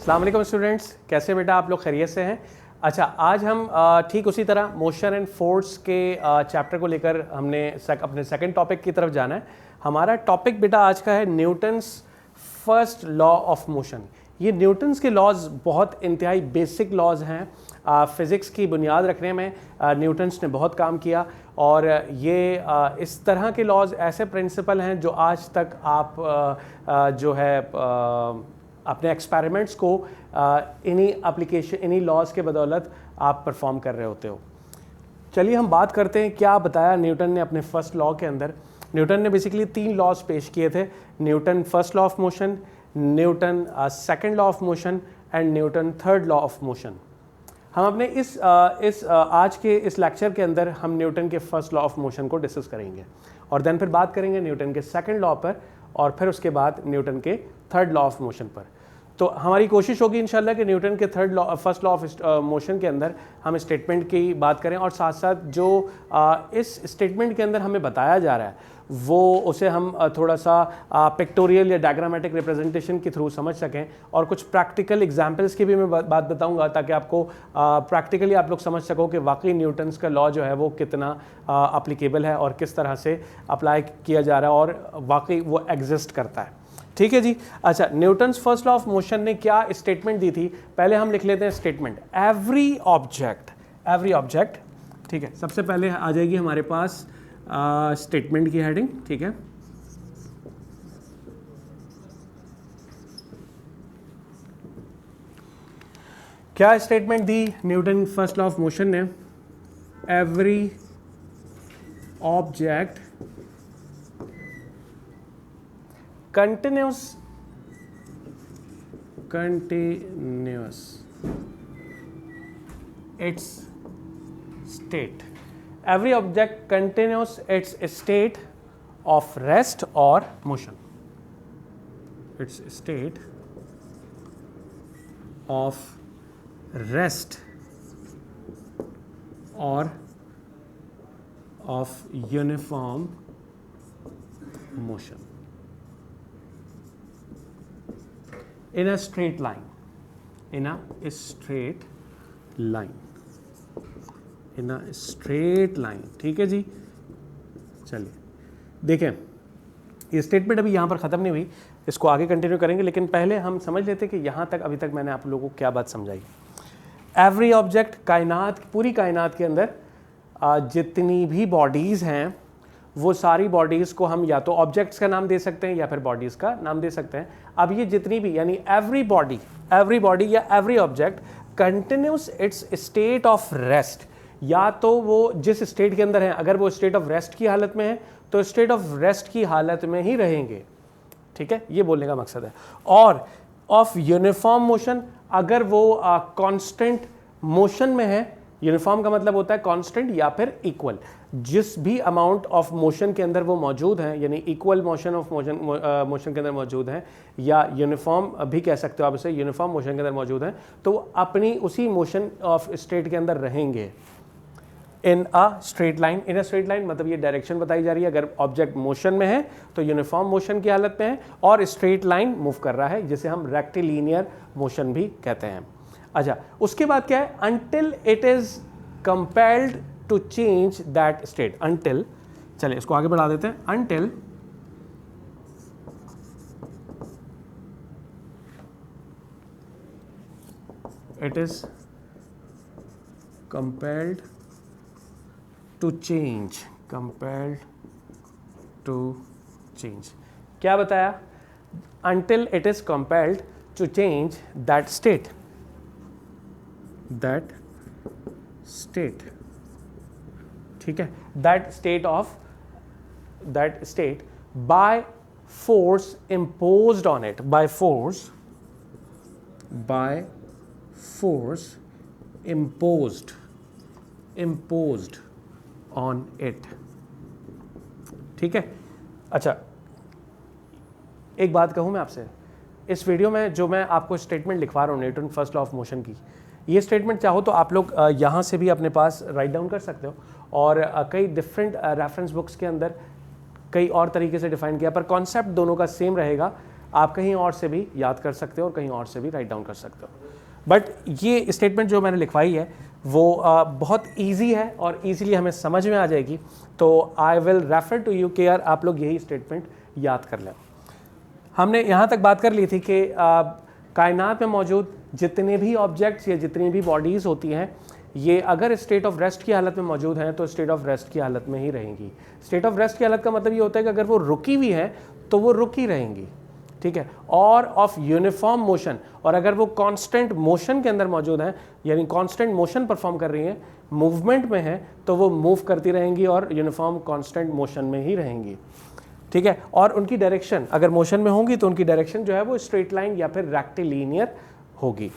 अस्सलाम वालेकुम स्टूडेंट्स, कैसे बेटा आप लोग खैरियत से हैं। अच्छा, आज हम ठीक उसी तरह मोशन एंड फोर्स के चैप्टर को लेकर हमने अपने सेकंड टॉपिक की तरफ जाना है। हमारा टॉपिक बेटा आज का है Newton's first law of motion. ये न्यूटन्स के लॉज बहुत इंतहाई बेसिक लॉज हैं। फ़िज़िक्स की बुनियाद रखने में न्यूटन्स ने बहुत काम किया और ये इस तरह के लॉज ऐसे प्रिंसिपल हैं जो आज तक आप जो है अपने एक्सपेरिमेंट्स को इन्हीं लॉज के बदौलत आप परफॉर्म कर रहे होते हो। चलिए हम बात करते हैं क्या बताया न्यूटन ने अपने फर्स्ट लॉ के अंदर। न्यूटन ने बेसिकली 3 लॉज पेश किए थे, Newton first law of motion, Newton second law of motion and Newton third law of motion. हम अपने इस आज के इस लेक्चर के अंदर हम न्यूटन के फर्स्ट लॉ ऑफ मोशन को डिस्कस करेंगे और देन फिर बात करेंगे न्यूटन के सेकंड लॉ पर और फिर उसके बाद न्यूटन के थर्ड लॉ ऑफ मोशन पर। तो हमारी कोशिश होगी इंशाल्लाह कि न्यूटन के फर्स्ट लॉ ऑफ मोशन के अंदर हम स्टेटमेंट की बात करें और साथ साथ जो इस स्टेटमेंट के अंदर हमें बताया जा रहा है वो उसे हम थोड़ा सा पिक्टोरियल या डायग्रामेटिक रिप्रेजेंटेशन के थ्रू समझ सकें और कुछ प्रैक्टिकल एग्जांपल्स की भी मैं बात बताऊंगा ताकि आपको प्रैक्टिकली आप लोग समझ सको कि वाकई न्यूटन्स का लॉ जो है वो कितना अप्लीकेबल है और किस तरह से अप्लाई किया जा रहा है और वाकई वो एग्जिस्ट करता है। ठीक है जी। अच्छा, Newton's first law of motion ने क्या स्टेटमेंट दी थी, पहले हम लिख लेते हैं स्टेटमेंट। एवरी ऑब्जेक्ट, ठीक है, सबसे पहले आ जाएगी हमारे पास स्टेटमेंट की हेडिंग। ठीक है, क्या स्टेटमेंट दी Newton first law of motion ने? Every object continuous its state. Every object continues its state of rest or motion. Its state of rest or of uniform motion. In a straight line, in a straight line, ठीक है जी। चलिए देखें, ये statement अभी यहाँ पर ख़त्म नहीं हुई, इसको आगे कंटिन्यू करेंगे, लेकिन पहले हम समझ लेते हैं कि यहाँ तक अभी तक मैंने आप लोगों को क्या बात समझाई। एवरी ऑब्जेक्ट, पूरी कायनात के अंदर जितनी भी बॉडीज़ हैं वो सारी बॉडीज़ को हम या तो ऑब्जेक्ट्स का नाम दे सकते हैं या फिर बॉडीज़ का नाम दे सकते हैं। अब ये जितनी भी यानी एवरी बॉडी या every object continuous it's state of rest, या तो वो जिस स्टेट के अंदर है, अगर वो स्टेट ऑफ रेस्ट की हालत में है तो स्टेट ऑफ रेस्ट की हालत में ही रहेंगे। ठीक है, ये बोलने का मकसद है। और ऑफ यूनिफॉर्म मोशन, अगर वो कांस्टेंट मोशन में है, यूनिफॉर्म का मतलब होता है कांस्टेंट या फिर इक्वल, जिस भी अमाउंट ऑफ मोशन के अंदर वो मौजूद हैं, यानी इक्वल मोशन ऑफ मोशन के अंदर मौजूद हैं, या यूनिफॉर्म भी कह सकते हो आप इसे, यूनिफॉर्म मोशन के अंदर मौजूद हैं, तो अपनी उसी मोशन ऑफ स्टेट के अंदर रहेंगे। इन अ स्ट्रेट लाइन मतलब ये डायरेक्शन बताई जा रही है। अगर ऑब्जेक्ट मोशन में है तो यूनिफॉर्म मोशन की हालत में है और स्ट्रेट लाइन मूव कर रहा है, जिसे हम रेक्टिलिनियर मोशन भी कहते हैं। अच्छा, उसके बाद क्या है? Until it is compelled to change that state. Until, चलिए इसको आगे बढ़ा देते हैं। Until it is compelled to change, क्या बताया? Until it is compelled to change that state, ठीक है, that state by force imposed on it, by force imposed on it। ठीक है। अच्छा, एक बात कहूँ मैं आपसे, इस वीडियो में जो मैं आपको स्टेटमेंट लिखवा रहा हूँ Newton first law of motion की, ये स्टेटमेंट चाहो तो आप लोग यहाँ से भी अपने पास राइट डाउन कर सकते हो और कई डिफरेंट रेफरेंस बुक्स के अंदर कई और तरीके से डिफाइन किया, पर कॉन्सेप्ट दोनों का सेम रहेगा। आप कहीं और से भी याद कर सकते हो और कहीं और से भी राइट डाउन कर सकते हो। बट ये स्टेटमेंट जो मैंने लिखवाई है वो बहुत ईजी है और ईजीली हमें समझ में आ जाएगी, तो I will refer to you कि यार आप लोग यही स्टेटमेंट याद कर लें। हमने यहाँ तक बात कर ली थी कि कायनात में मौजूद जितने भी ऑब्जेक्ट्स या जितनी भी बॉडीज़ होती हैं, ये अगर स्टेट ऑफ रेस्ट की हालत में मौजूद हैं तो स्टेट ऑफ रेस्ट की हालत में ही रहेंगी। स्टेट ऑफ रेस्ट की हालत का मतलब ये होता है कि अगर वो रुकी हुई हैं तो वो रुकी रहेंगी, ठीक है, और ऑफ यूनिफॉर्म मोशन, और अगर वो कांस्टेंट मोशन के अंदर मौजूद हैं यानी कांस्टेंट मोशन परफॉर्म कर रही हैं, मूवमेंट में है, तो वो मूव करती रहेंगी और यूनिफॉर्म कांस्टेंट मोशन में ही रहेंगी, ठीक है। और उनकी डायरेक्शन अगर मोशन में होंगी तो उनकी डायरेक्शन जो है वो स्ट्रेट लाइन या फिर रेक्टिलिनियर होगी।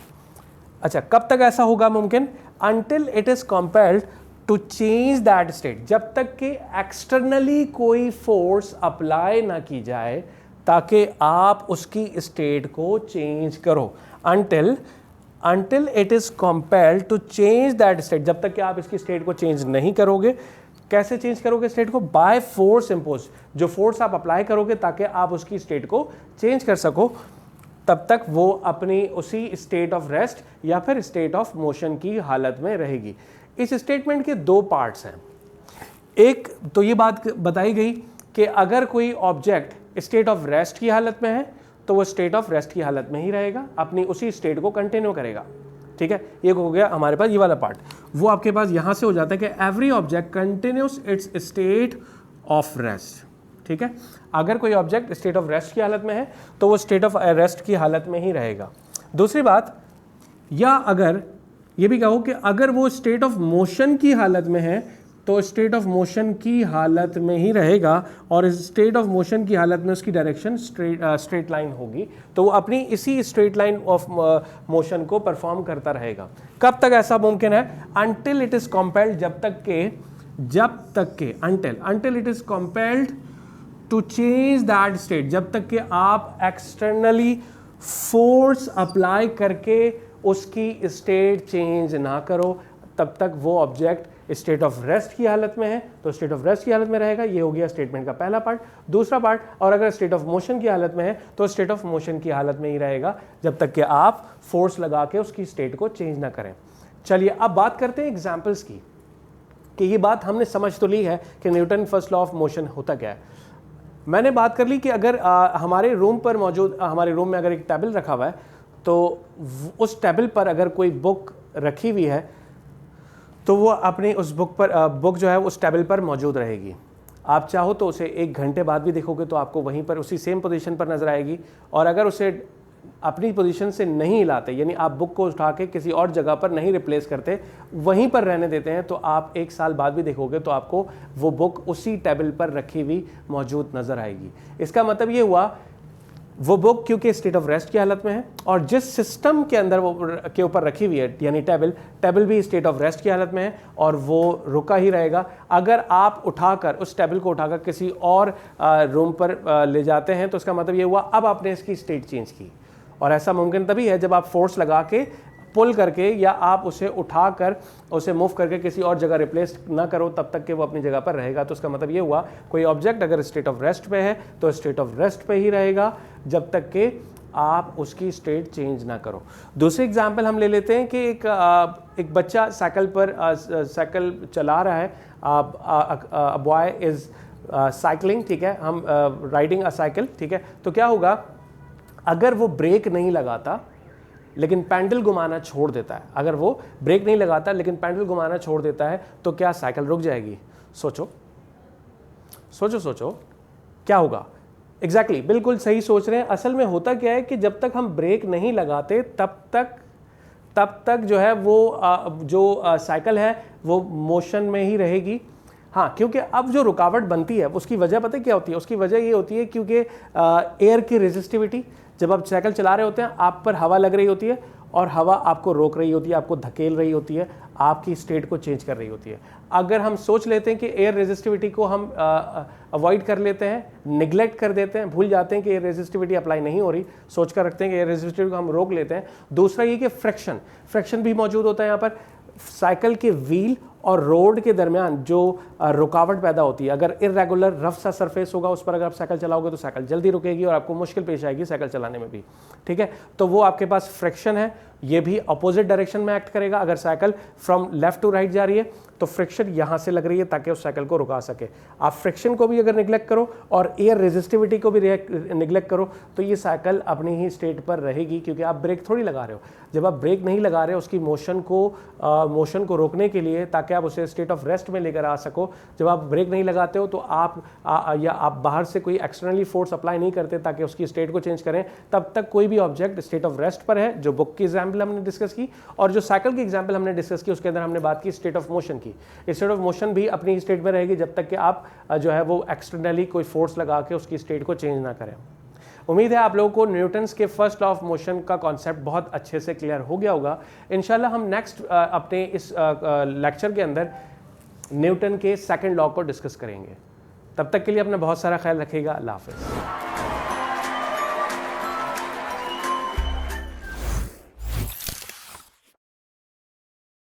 अच्छा, कब तक ऐसा होगा मुमकिन? Until it is compelled to change that state, जब तक कि एक्सटर्नली कोई फोर्स अप्लाई ना की जाए ताकि आप उसकी स्टेट को चेंज करो। Until it is compelled to change that state, जब तक कि आप इसकी स्टेट को चेंज नहीं करोगे। कैसे चेंज करोगे स्टेट को? बाय फोर्स इम्पोज, जो फोर्स आप अप्लाई करोगे ताकि आप उसकी स्टेट को चेंज कर सको, तब तक वो अपनी उसी स्टेट ऑफ रेस्ट या फिर स्टेट ऑफ मोशन की हालत में रहेगी। इस स्टेटमेंट के दो पार्ट्स हैं। एक तो ये बात बताई गई कि अगर कोई ऑब्जेक्ट स्टेट ऑफ रेस्ट की हालत में है तो वो स्टेट ऑफ रेस्ट की हालत में ही रहेगा, अपनी उसी स्टेट को कंटिन्यू करेगा, ठीक है। ये हो गया हमारे पास ये वाला पार्ट। वो आपके पास यहाँ से हो जाता है कि every object continuous it's state of rest, ठीक है। अगर कोई ऑब्जेक्ट स्टेट ऑफ रेस्ट की हालत में है तो वो स्टेट ऑफ रेस्ट की हालत में ही रहेगा। दूसरी बात, या अगर ये भी कहो कि अगर वो स्टेट ऑफ मोशन की हालत में है तो स्टेट ऑफ मोशन की हालत में ही रहेगा, और स्टेट ऑफ मोशन की हालत में उसकी डायरेक्शन स्ट्रेट लाइन होगी, तो वो अपनी इसी स्ट्रेट लाइन ऑफ मोशन को परफॉर्म करता रहेगा। कब तक ऐसा मुमकिन है? अनटिल इट इज कंपेल्ड, जब तक के until it is compelled to change that state, जब तक कि आप एक्सटर्नली फोर्स अप्लाई करके उसकी स्टेट चेंज ना करो, तब तक वो ऑब्जेक्ट स्टेट ऑफ रेस्ट की हालत में है तो स्टेट ऑफ रेस्ट की हालत में रहेगा। ये हो गया स्टेटमेंट का पहला पार्ट। दूसरा पार्ट, और अगर स्टेट ऑफ मोशन की हालत में है तो स्टेट ऑफ मोशन की हालत में ही रहेगा जब तक कि आप फोर्स लगा के उसकी स्टेट को चेंज ना करें। चलिए अब बात करते हैं एग्जाम्पल्स की, कि ये बात हमने समझ तो ली है कि Newton first law of motion होता क्या है। मैंने बात कर ली कि अगर हमारे रूम में अगर एक टेबल रखा हुआ है तो उस टेबल पर अगर कोई बुक रखी हुई है तो वो अपनी उस बुक जो है उस टेबल पर मौजूद रहेगी। आप चाहो तो उसे 1 घंटे बाद भी देखोगे तो आपको वहीं पर उसी सेम पोजीशन पर नजर आएगी, और अगर उसे अपनी पोजीशन से नहीं हिलाते, यानी आप बुक को उठा के किसी और जगह पर नहीं रिप्लेस करते, वहीं पर रहने देते हैं, तो आप 1 साल बाद भी देखोगे तो आपको वो बुक उसी टेबल पर रखी हुई मौजूद नजर आएगी। इसका मतलब ये हुआ वो बुक क्योंकि स्टेट ऑफ रेस्ट की हालत में है, और जिस सिस्टम के अंदर वो के ऊपर रखी हुई है यानी टेबल भी स्टेट ऑफ रेस्ट की हालत में है और वो रुका ही रहेगा। अगर आप उस टेबल को उठाकर किसी और रूम पर ले जाते हैं तो इसका मतलब ये हुआ अब आपने इसकी स्टेट चेंज की, और ऐसा मुमकिन तभी है जब आप फोर्स लगा के पुल करके या आप उसे उठाकर उसे मूव करके किसी और जगह रिप्लेस ना करो, तब तक कि वो अपनी जगह पर रहेगा। तो इसका मतलब ये हुआ कोई ऑब्जेक्ट अगर स्टेट ऑफ रेस्ट पे है तो स्टेट ऑफ रेस्ट पे ही रहेगा जब तक कि आप उसकी स्टेट चेंज ना करो। दूसरी एग्जांपल हम ले लेते हैं कि एक बच्चा साइकिल चला रहा है, अ बॉय इज साइकिलिंग, ठीक है, हम राइडिंग अ साइकिल, ठीक है। तो क्या होगा अगर वो ब्रेक नहीं लगाता लेकिन पैडल घुमाना छोड़ देता है, अगर वो ब्रेक नहीं लगाता लेकिन पैडल घुमाना छोड़ देता है तो क्या साइकिल रुक जाएगी? सोचो क्या होगा? एग्जैक्टली, बिल्कुल सही सोच रहे हैं। असल में होता क्या है कि जब तक हम ब्रेक नहीं लगाते तब तक जो है वो साइकिल है वो मोशन में ही रहेगी। हाँ, क्योंकि अब जो रुकावट बनती है उसकी वजह पता है क्या होती है? उसकी वजह ये होती है क्योंकि एयर की रेजिस्टिविटी, जब आप साइकिल चला रहे होते हैं आप पर हवा लग रही होती है और हवा आपको रोक रही होती है, आपको धकेल रही होती है, आपकी स्टेट को चेंज कर रही होती है। अगर हम सोच लेते हैं कि एयर रेजिस्टिविटी को हम अवॉइड कर लेते हैं, निगलेक्ट कर देते हैं, भूल जाते हैं कि एयर रेजिस्टिविटी अप्लाई नहीं हो रही, सोच कर रखते हैं कि एयर रेजिस्टिविटी को हम रोक लेते हैं। दूसरा ये कि फ्रिक्शन भी मौजूद होता है यहाँ पर। साइकिल के व्हील और रोड के दरमियान जो रुकावट पैदा होती है, अगर इरेगुलर रफ सा सरफेस होगा उस पर अगर आप साइकिल चलाओगे तो साइकिल जल्दी रुकेगी और आपको मुश्किल पेश आएगी साइकिल चलाने में भी, ठीक है। तो वो आपके पास फ्रिक्शन है, ये भी अपोजिट डायरेक्शन में एक्ट करेगा। अगर cycle from left to right जा रही है तो फ्रिक्शन यहाँ से लग रही है ताकि उस साइकिल को रुका सके। आप फ्रिक्शन को भी अगर निगलेक्ट करो और एयर रेजिस्टिविटी को भी निगलेक्ट करो तो ये साइकिल अपनी ही स्टेट पर रहेगी, क्योंकि आप ब्रेक थोड़ी लगा रहे हो। जब आप ब्रेक नहीं लगा रहे हो उसकी मोशन को रोकने के लिए, ताकि आप उसे स्टेट ऑफ रेस्ट में लेकर आ सको, जब आप ब्रेक नहीं लगाते हो तो आप बाहर से कोई एक्सटर्नली फोर्स अप्लाई नहीं करते ताकि उसकी स्टेट को चेंज करें, तब तक कोई भी ऑब्जेक्ट स्टेट ऑफ रेस्ट पर है। जो बुक की एग्जाम्पल हमने डिस्कस की और जो साइकिल की एग्जाम्पल हमने डिस्कस की उसके अंदर हमने बात की स्टेट ऑफ मोशन की। स्टेट ऑफ मोशन भी अपनी स्टेट में रहेगी जब तक कि आप जो है वो एक्सटर्नली कोई फोर्स लगा के उसकी स्टेट को चेंज ना करें। उम्मीद है आप लोगों को न्यूटन्स के फर्स्ट लॉ ऑफ मोशन का कॉन्सेप्ट बहुत अच्छे से क्लियर हो गया होगा। इंशाल्लाह हम नेक्स्ट अपने इस लेक्चर के अंदर न्यूटन के सेकंड लॉ को डिस्कस करेंगे। तब तक के लिए अपना बहुत सारा ख्याल रखिएगा। अल्लाह हाफ़िज़।